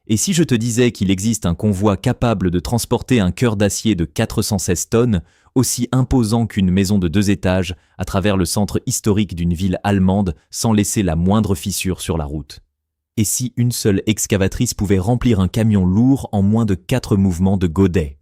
Et si je te disais qu'il existe un convoi capable de transporter un cœur d'acier de 416 tonnes, aussi imposant qu'une maison de 2 étages, à travers le centre historique d'une ville allemande sans laisser la moindre fissure sur la route? Et si une seule excavatrice pouvait remplir un camion lourd en moins de 4 mouvements de godet?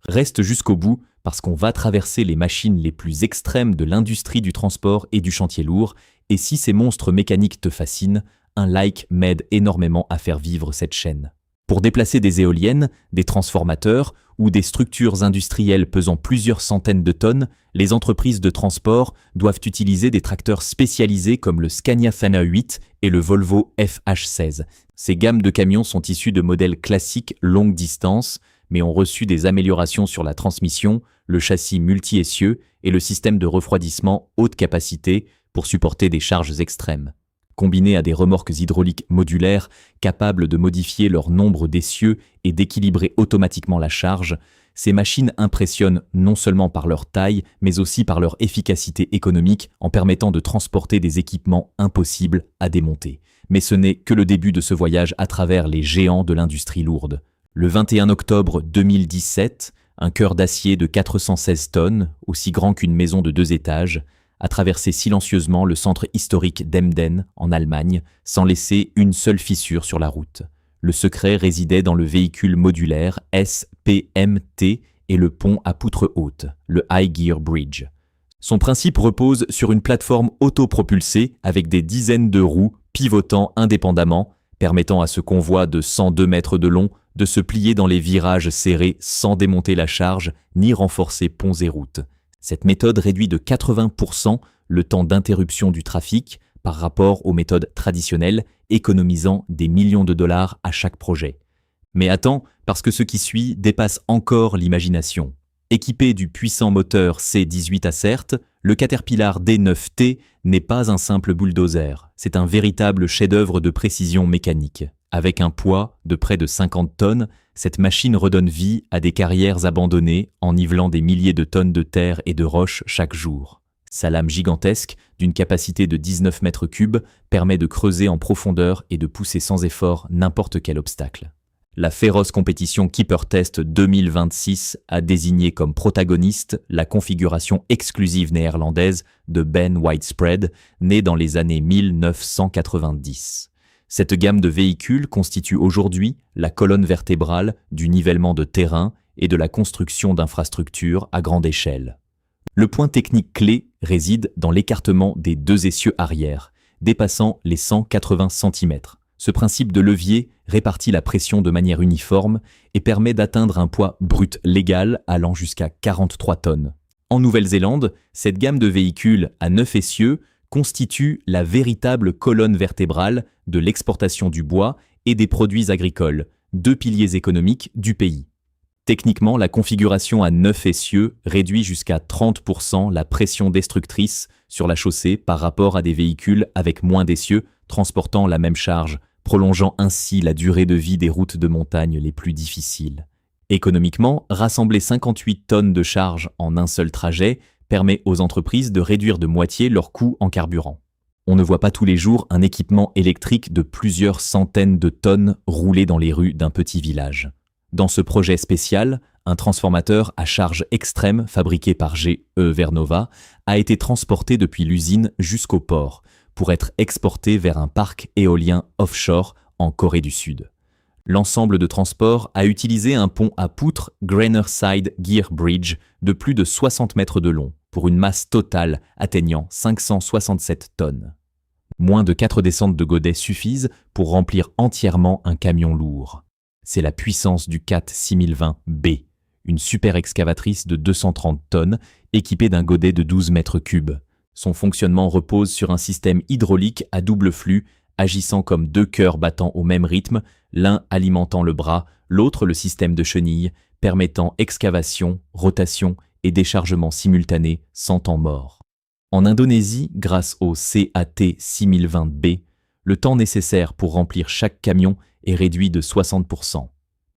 Reste jusqu'au bout parce qu'on va traverser les machines les plus extrêmes de l'industrie du transport et du chantier lourd, et si ces monstres mécaniques te fascinent, un like m'aide énormément à faire vivre cette chaîne. Pour déplacer des éoliennes, des transformateurs ou des structures industrielles pesant plusieurs centaines de tonnes, les entreprises de transport doivent utiliser des tracteurs spécialisés comme le Scania Fana 8 et le Volvo FH16. Ces gammes de camions sont issues de modèles classiques longue distance, mais ont reçu des améliorations sur la transmission, le châssis multi-essieux et le système de refroidissement haute capacité pour supporter des charges extrêmes. Combinés à des remorques hydrauliques modulaires capables de modifier leur nombre d'essieux et d'équilibrer automatiquement la charge, ces machines impressionnent non seulement par leur taille, mais aussi par leur efficacité économique en permettant de transporter des équipements impossibles à démonter. Mais ce n'est que le début de ce voyage à travers les géants de l'industrie lourde. Le 21 octobre 2017, un cœur d'acier de 416 tonnes, aussi grand qu'une maison de 2 étages, a traversé silencieusement le centre historique d'Emden, en Allemagne, sans laisser une seule fissure sur la route. Le secret résidait dans le véhicule modulaire SPMT et le pont à poutre haute, le High Gear Bridge. Son principe repose sur une plateforme autopropulsée avec des dizaines de roues pivotant indépendamment, permettant à ce convoi de 102 mètres de long de se plier dans les virages serrés sans démonter la charge ni renforcer ponts et routes. Cette méthode réduit de 80% le temps d'interruption du trafic par rapport aux méthodes traditionnelles, économisant des millions de dollars à chaque projet. Mais attends, parce que ce qui suit dépasse encore l'imagination. Équipé du puissant moteur C18 Acert, le Caterpillar D9T n'est pas un simple bulldozer, c'est un véritable chef-d'œuvre de précision mécanique. Avec un poids de près de 50 tonnes, cette machine redonne vie à des carrières abandonnées en nivelant des milliers de tonnes de terre et de roches chaque jour. Sa lame gigantesque, d'une capacité de 19 mètres cubes, permet de creuser en profondeur et de pousser sans effort n'importe quel obstacle. La féroce compétition Keeper Test 2026 a désigné comme protagoniste la configuration exclusive néerlandaise de Ben Widespread, née dans les années 1990. Cette gamme de véhicules constitue aujourd'hui la colonne vertébrale du nivellement de terrain et de la construction d'infrastructures à grande échelle. Le point technique clé réside dans l'écartement des 2 essieux arrière, dépassant les 180 cm. Ce principe de levier répartit la pression de manière uniforme et permet d'atteindre un poids brut légal allant jusqu'à 43 tonnes. En Nouvelle-Zélande, cette gamme de véhicules à 9 essieux constitue la véritable colonne vertébrale de l'exportation du bois et des produits agricoles, 2 piliers économiques du pays. Techniquement, la configuration à 9 essieux réduit jusqu'à 30% la pression destructrice sur la chaussée par rapport à des véhicules avec moins d'essieux transportant la même charge, prolongeant ainsi la durée de vie des routes de montagne les plus difficiles. Économiquement, rassembler 58 tonnes de charge en un seul trajet permet aux entreprises de réduire de moitié leurs coûts en carburant. On ne voit pas tous les jours un équipement électrique de plusieurs centaines de tonnes rouler dans les rues d'un petit village. Dans ce projet spécial, un transformateur à charge extrême fabriqué par GE Vernova a été transporté depuis l'usine jusqu'au port pour être exporté vers un parc éolien offshore en Corée du Sud. L'ensemble de transport a utilisé un pont à poutres Grainerside Gear Bridge de plus de 60 mètres de long, pour une masse totale atteignant 567 tonnes. Moins de 4 descentes de godets suffisent pour remplir entièrement un camion lourd. C'est la puissance du CAT 6020B, une super excavatrice de 230 tonnes équipée d'un godet de 12 mètres cubes. Son fonctionnement repose sur un système hydraulique à double flux agissant comme 2 cœurs battant au même rythme, l'un alimentant le bras, l'autre le système de chenilles, permettant excavation, rotation et déchargement simultané sans temps mort. En Indonésie, grâce au CAT 6020B, le temps nécessaire pour remplir chaque camion est réduit de 60%.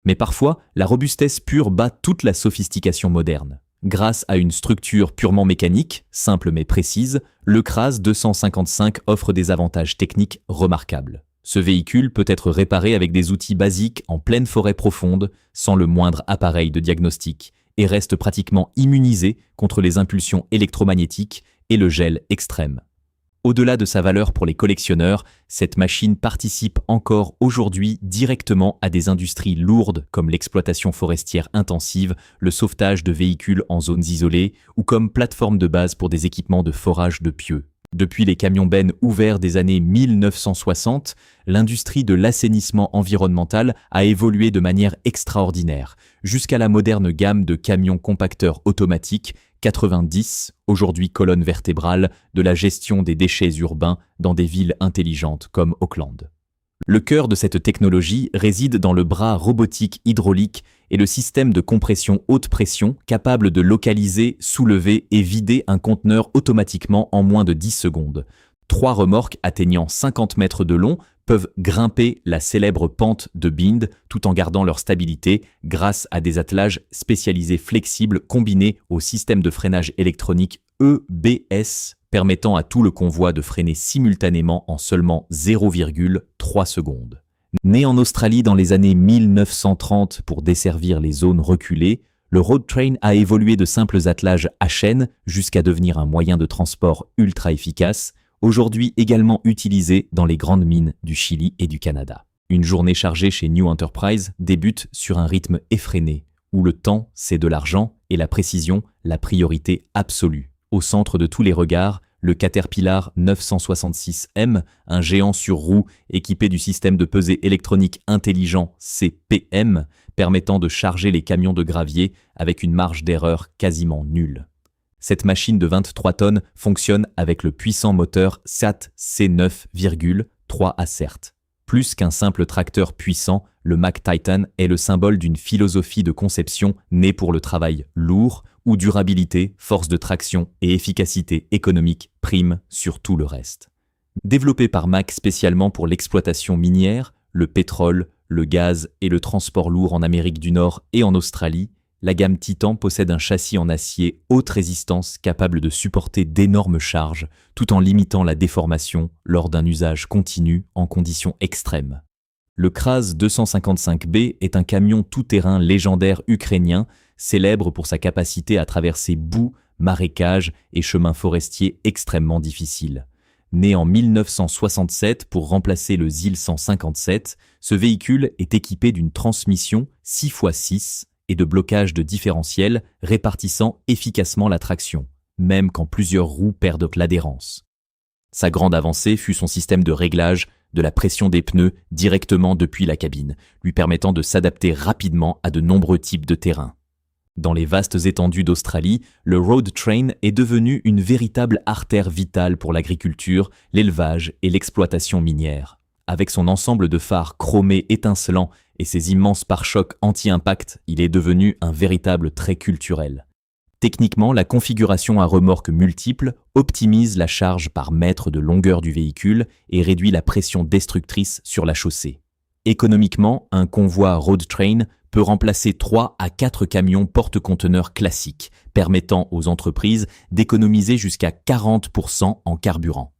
Mais parfois, la robustesse pure bat toute la sophistication moderne. Grâce à une structure purement mécanique, simple mais précise, le CRAS 255 offre des avantages techniques remarquables. Ce véhicule peut être réparé avec des outils basiques en pleine forêt profonde, sans le moindre appareil de diagnostic, et reste pratiquement immunisé contre les impulsions électromagnétiques et le gel extrême. Au-delà de sa valeur pour les collectionneurs, cette machine participe encore aujourd'hui directement à des industries lourdes comme l'exploitation forestière intensive, le sauvetage de véhicules en zones isolées ou comme plateforme de base pour des équipements de forage de pieux. Depuis les camions-bennes ouverts des années 1960, l'industrie de l'assainissement environnemental a évolué de manière extraordinaire, jusqu'à la moderne gamme de camions compacteurs automatiques 90, aujourd'hui colonne vertébrale de la gestion des déchets urbains dans des villes intelligentes comme Auckland. Le cœur de cette technologie réside dans le bras robotique hydraulique et le système de compression haute pression capable de localiser, soulever et vider un conteneur automatiquement en moins de 10 secondes. 3 remorques atteignant 50 mètres de long peuvent grimper la célèbre pente de Bind tout en gardant leur stabilité grâce à des attelages spécialisés flexibles combinés au système de freinage électronique EBS permettant à tout le convoi de freiner simultanément en seulement 0,3 secondes. Né en Australie dans les années 1930 pour desservir les zones reculées, le road train a évolué de simples attelages à chaîne jusqu'à devenir un moyen de transport ultra efficace, aujourd'hui également utilisé dans les grandes mines du Chili et du Canada. Une journée chargée chez New Enterprise débute sur un rythme effréné, où le temps, c'est de l'argent et la précision, la priorité absolue. Au centre de tous les regards, le Caterpillar 966M, un géant sur roues équipé du système de pesée électronique intelligent CPM, permettant de charger les camions de gravier avec une marge d'erreur quasiment nulle. Cette machine de 23 tonnes fonctionne avec le puissant moteur SAT C9,3 Acert. Plus qu'un simple tracteur puissant, le Mack Titan est le symbole d'une philosophie de conception née pour le travail lourd, où durabilité, force de traction et efficacité économique priment sur tout le reste. Développé par Mack spécialement pour l'exploitation minière, le pétrole, le gaz et le transport lourd en Amérique du Nord et en Australie, la gamme Titan possède un châssis en acier haute résistance capable de supporter d'énormes charges tout en limitant la déformation lors d'un usage continu en conditions extrêmes. Le Kraz 255B est un camion tout-terrain légendaire ukrainien, célèbre pour sa capacité à traverser boue, marécages et chemins forestiers extrêmement difficiles. Né en 1967 pour remplacer le ZIL 157, ce véhicule est équipé d'une transmission 6x6 et de blocage de différentiel répartissant efficacement la traction, même quand plusieurs roues perdent l'adhérence. Sa grande avancée fut son système de réglage de la pression des pneus directement depuis la cabine, lui permettant de s'adapter rapidement à de nombreux types de terrains. Dans les vastes étendues d'Australie, le road train est devenu une véritable artère vitale pour l'agriculture, l'élevage et l'exploitation minière. Avec son ensemble de phares chromés étincelants et ses immenses pare-chocs anti-impact, il est devenu un véritable trait culturel. Techniquement, la configuration à remorques multiples optimise la charge par mètre de longueur du véhicule et réduit la pression destructrice sur la chaussée. Économiquement, un convoi road train peut remplacer 3 à 4 camions porte-conteneurs classiques, permettant aux entreprises d'économiser jusqu'à 40% en carburant.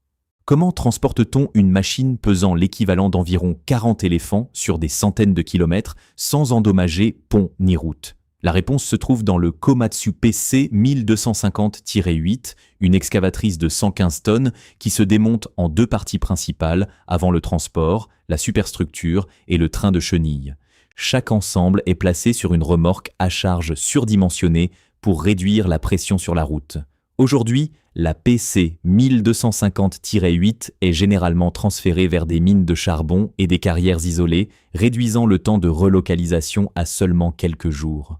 Comment transporte-t-on une machine pesant l'équivalent d'environ 40 éléphants sur des centaines de kilomètres sans endommager pont ni route? La réponse se trouve dans le Komatsu PC 1250-8, une excavatrice de 115 tonnes qui se démonte en 2 parties principales avant le transport, la superstructure et le train de chenilles. Chaque ensemble est placé sur une remorque à charge surdimensionnée pour réduire la pression sur la route. Aujourd'hui, la PC 1250-8 est généralement transférée vers des mines de charbon et des carrières isolées, réduisant le temps de relocalisation à seulement quelques jours.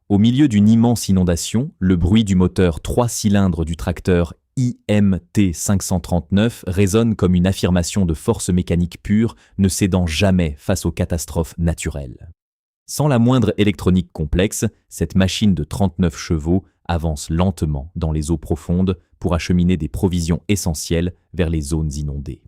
Au milieu d'une immense inondation, le bruit du moteur 3 cylindres du tracteur IMT 539 résonne comme une affirmation de force mécanique pure, ne cédant jamais face aux catastrophes naturelles. Sans la moindre électronique complexe, cette machine de 39 chevaux avance lentement dans les eaux profondes pour acheminer des provisions essentielles vers les zones inondées.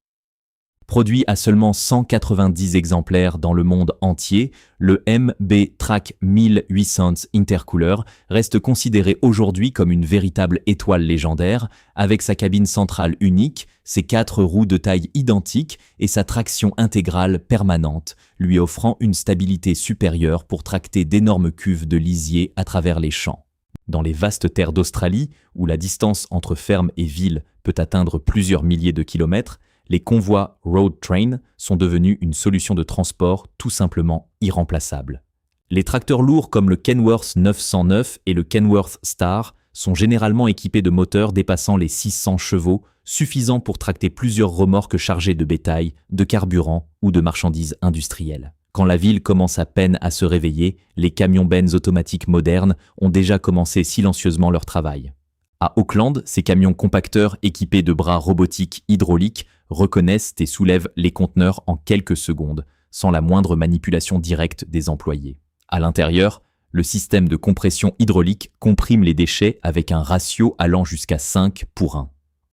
Produit à seulement 190 exemplaires dans le monde entier, le MB-Track 1800 Intercooler reste considéré aujourd'hui comme une véritable étoile légendaire, avec sa cabine centrale unique, ses 4 roues de taille identique et sa traction intégrale permanente, lui offrant une stabilité supérieure pour tracter d'énormes cuves de lisier à travers les champs. Dans les vastes terres d'Australie, où la distance entre ferme et ville peut atteindre plusieurs milliers de kilomètres, les convois road train sont devenus une solution de transport tout simplement irremplaçable. Les tracteurs lourds comme le Kenworth 909 et le Kenworth Star sont généralement équipés de moteurs dépassant les 600 chevaux, suffisants pour tracter plusieurs remorques chargées de bétail, de carburant ou de marchandises industrielles. Quand la ville commence à peine à se réveiller, les camions Benz automatiques modernes ont déjà commencé silencieusement leur travail. À Auckland, ces camions compacteurs équipés de bras robotiques hydrauliques reconnaissent et soulèvent les conteneurs en quelques secondes, sans la moindre manipulation directe des employés. À l'intérieur, le système de compression hydraulique comprime les déchets avec un ratio allant jusqu'à 5 pour 1.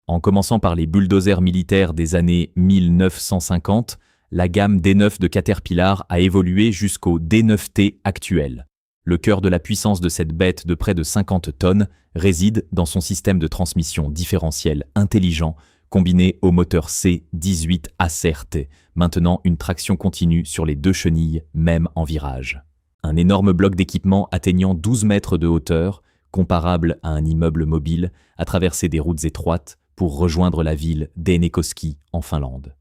En commençant par les bulldozers militaires des années 1950, la gamme D9 de Caterpillar a évolué jusqu'au D9T actuel. Le cœur de la puissance de cette bête de près de 50 tonnes réside dans son système de transmission différentiel intelligent combiné au moteur C18 ACRT, maintenant une traction continue sur les 2 chenilles, même en virage. Un énorme bloc d'équipement atteignant 12 mètres de hauteur, comparable à un immeuble mobile, a traversé des routes étroites pour rejoindre la ville d'Äänekoski en Finlande.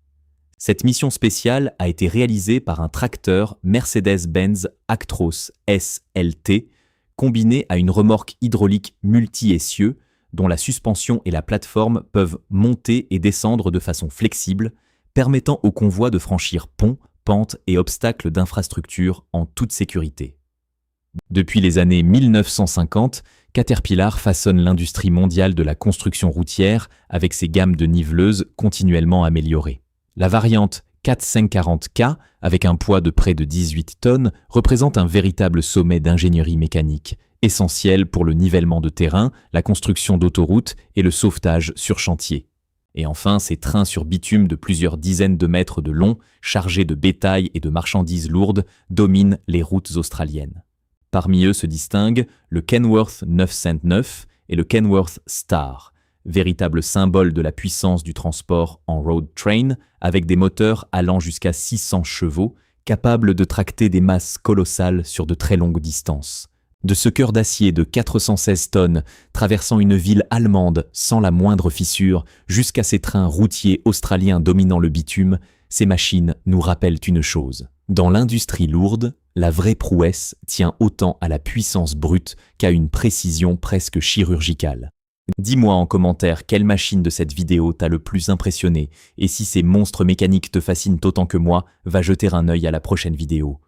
Cette mission spéciale a été réalisée par un tracteur Mercedes-Benz Actros SLT, combiné à une remorque hydraulique multi-essieux, dont la suspension et la plateforme peuvent monter et descendre de façon flexible, permettant au convoi de franchir ponts, pentes et obstacles d'infrastructure en toute sécurité. Depuis les années 1950, Caterpillar façonne l'industrie mondiale de la construction routière avec ses gammes de niveleuses continuellement améliorées. La variante 4540K, avec un poids de près de 18 tonnes, représente un véritable sommet d'ingénierie mécanique, essentiel pour le nivellement de terrain, la construction d'autoroutes et le sauvetage sur chantier. Et enfin, ces trains sur bitume de plusieurs dizaines de mètres de long, chargés de bétail et de marchandises lourdes, dominent les routes australiennes. Parmi eux se distinguent le Kenworth 909 et le Kenworth Star, véritable symbole de la puissance du transport en road train, avec des moteurs allant jusqu'à 600 chevaux, capables de tracter des masses colossales sur de très longues distances. De ce cœur d'acier de 416 tonnes, traversant une ville allemande sans la moindre fissure, jusqu'à ces trains routiers australiens dominant le bitume, ces machines nous rappellent une chose. Dans l'industrie lourde, la vraie prouesse tient autant à la puissance brute qu'à une précision presque chirurgicale. Dis-moi en commentaire quelle machine de cette vidéo t'a le plus impressionné, et si ces monstres mécaniques te fascinent autant que moi, va jeter un œil à la prochaine vidéo.